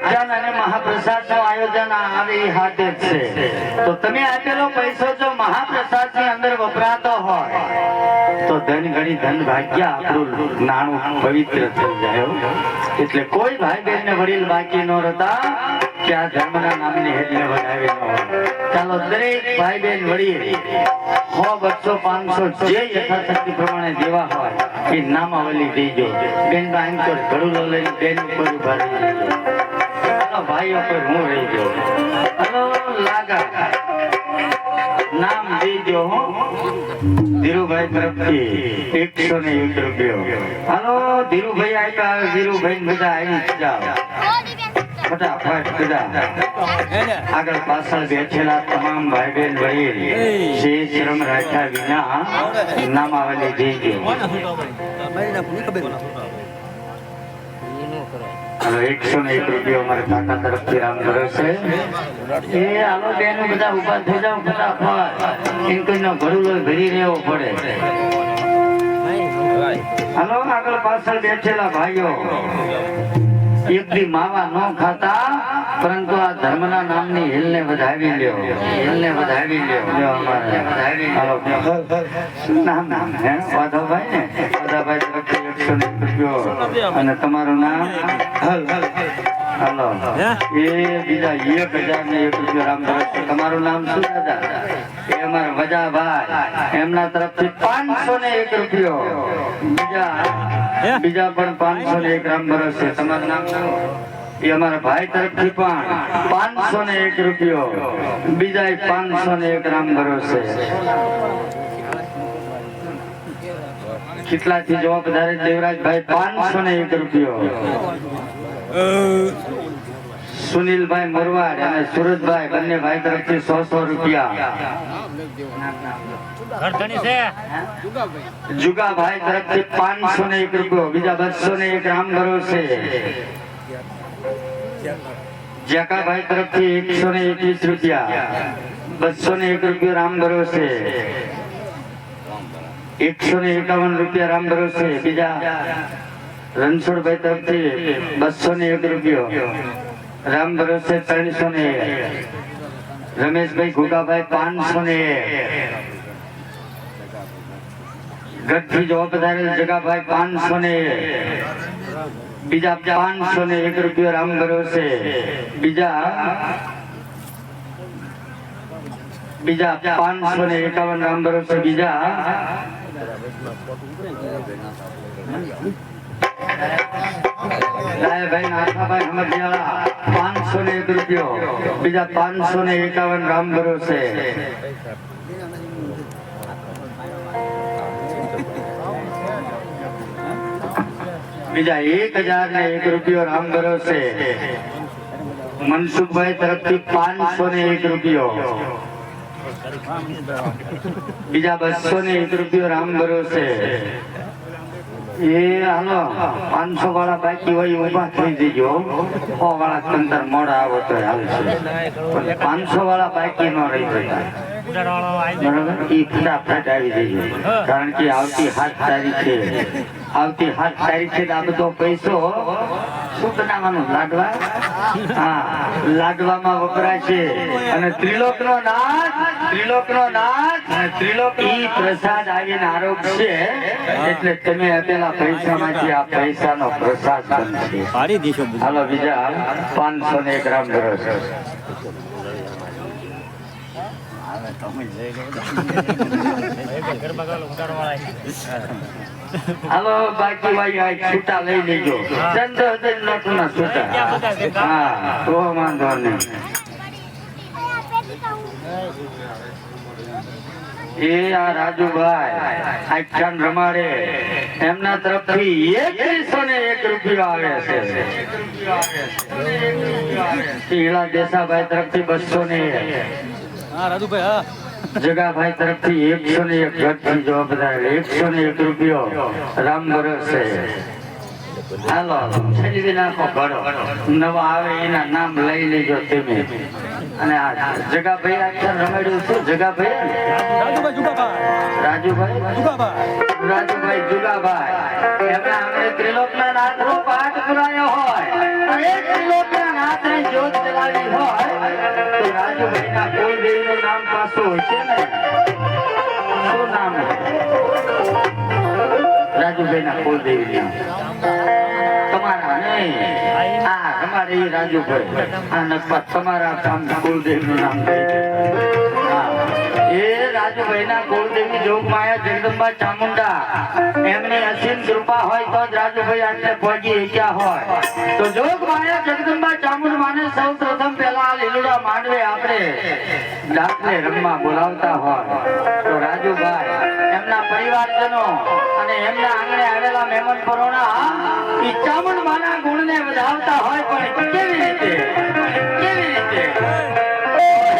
આખ્યાન અને મહાપ્રસાદ નું આયોજન આવી હાથે છે. તો તમે આપેલો પૈસો જો મહાપ્રસાદ ની અંદર વપરાતો હોય તો ધન ઘડી ધન ભાગ્ય આપણું નાણું પવિત્ર થઈ જાય. એટલે કોઈ ભાઈ બહેન ને વડીલ બાકી ન રહેતા કે આ ધર્મના નામની હેડને વધાવી ન હોય. ચાલો દરેક ભાઈ બહેન વડીલ 100, 200, 500 જે યથાશક્તિ પ્રમાણે દેવા હોય એ નામાવલી દેજો. બેન બાઈન તો ઘડું લઈને બેન ઉપર ઉભા રહી જજો. ભાઈઓ પર હું રહી ગયો. હલો લાગા નામ દેજો. ધીરુભાઈ તરફથી 101 રૂપિયો. હલો ધીરુભાઈ આપ્યા. ધીરુભાઈ બધા આવી જાઓ ફટાફટ બધા. આગળ પાછળ બેઠેલા તમામ ભાઈ બહેન વડીલ જે શ્રમ રાખ્યા વિના નામાવલી દેજો. 101 રૂપિયો અમારા કાકા તરફથી રામ ભરોસે. એ હાલો બેન બધા ઉભા થઈ જાવ ફટાફટ. ઇન્કનો ઘડુલો ભરી રહેવો પડે. હાલો આગળ પાછળ બેઠેલા ભાઈઓ એક દી માવા ન ખાતા પરંતુ આ ધર્મના નામની હિલને વધાવી લ્યો. હિલને વધાવી લ્યો. જો અમારે વધાવી હાલો નામ નામ હે વાધાભાઈ ને વાધાભાઈ તરફથી 101 રૂપિયો. અને તમારું નામ હાલો એ બીજા 1001 રૂપિયો રામ ભરોસે. તમારું નામ શું દાદા? એ અમારા વજાભાઈ એમના તરફથી 501 રૂપિયો. બીજા પણ 501 રામ ભરોસે. તમારું નામ શું? એ અમારા ભાઈ તરફથી પણ 501 રૂપિયો. બીજા 501 રામ ભરોસે. કેટલાથી જવાબ વધારે? દેવરાજભાઈ 501 રૂપિયો. સુનિલભાઈ મોરવાડ અને સુરતભાઈ બંને ભાઈ તરફથી 100 રૂપિયા. જુગાભાઈ તરફથી 501 રૂપિયો. બીજા 201 રામ ભરોસે. જેકાભાઈ તરફથી 121 રૂપિયા. 201 રૂપિયો રામ ભરોસે. 151 રૂપિયા રામ ભરોસે. બીજા રણછોડભાઈ તરફથી 201 રૂપિયો રામ ભરોસે. 301. રમેશભાઈ ઘુગાભાઈ 501. ગઢથી જવાબ વધારે જગાભાઈ 501. બીજા 501 રૂપિયો રામ ભરોસે. બીજા 551 રામ ભરોસે. બીજા લાયભાઈ નાથાભાઈ હમદિયાળા 501 રૂપિયો. બીજા 551 રામ ભરોસે. બીજા 1001 રૂપિયો રામ ભરોસે. મનસુખભાઈ તરફથી 501 રૂપિયો. બીજા 201 રૂપિયો રામ ભરોસે. એ હાલો 500 વાળા બાકી હોય ઉભા થઈ જજો. 100 વાળા અંતર મોડા આવો તો હાલશે. 500 વાળા બાકી ન રહી જતા. બરાબર એ ફટાફટ આવી જજો. કારણ કે આવતી 7 તારીખે આ બધો પૈસો શું બનાવવાનું? લાડવા. હા લાડવામાં વપરાશે. અને ત્રિલોકનો નાથ અને ત્રિલોક ઈ પ્રસાદ આવીને આરોગશે. એટલે તમે આપેલા પૈસામાંથી આ પૈસાનો પ્રસાદ બનશે. હાલો બીજા 501 રામ ભરોસે. હાલો બાકી ભાઈ છૂટા લઈ લેજો. ચંદ્ર નોટના છૂટા. હા તો વાંધો નહીં. એ આ રાજુભાઈ આખ્યાન રમાડે એમના તરફથી 101 રૂપિયો આવે છે. હીરા દેસાભાઈ તરફથી 201. જગાભાઈ તરફથી 101. ઘટથી જો બધા 101 રૂપિયો રામ ભરોસે. હાલો છેલ્લી નાખો ઘડો. નવા આવે એના નામ લઈ લેજો તમે. અને આ જગાભાઈ આખ્યાન રમાડ્યું છે. જગાભાઈ રાજુભાઈ જુગાભાઈ એમના અમે ત્રિલોકના નાથનો પાઠ પુરાયો હોય. ત્રિલોકના રાત્રે જ્યોત જલાવી હોય તો રાજુભાઈના કુળદેવીનું નામ પાછું હોય છે ને શું નામ રાજુભાઈના કુળદેવી તમારા નહીં આ તમારે એ રાજુભાઈ આ નકપત તમારા કુળદેવીનું નામ કહી દે હા એ રાજુભાઈના કુળદેવી જોગમાયા જગદંબા ચામુંડા એમની અસીમ કૃપા હોય તો જ રાજુભાઈ આટલે પહોંચી શક્યા હોય તો જોગમાયા જગદંબા ચામુંડમાને સૌ પ્રથમ પહેલા આ લીલુડા માંડવે આપણે દાખલે રમવા બોલાવતા હોય તો રાજુભાઈ એમના પરિવારજનો અને એમના આંગણે આવેલા મહેમાન પરોણા ઈ ચામુંડમાના ગુણને વધાવતા હોય પણ કેવી રીતે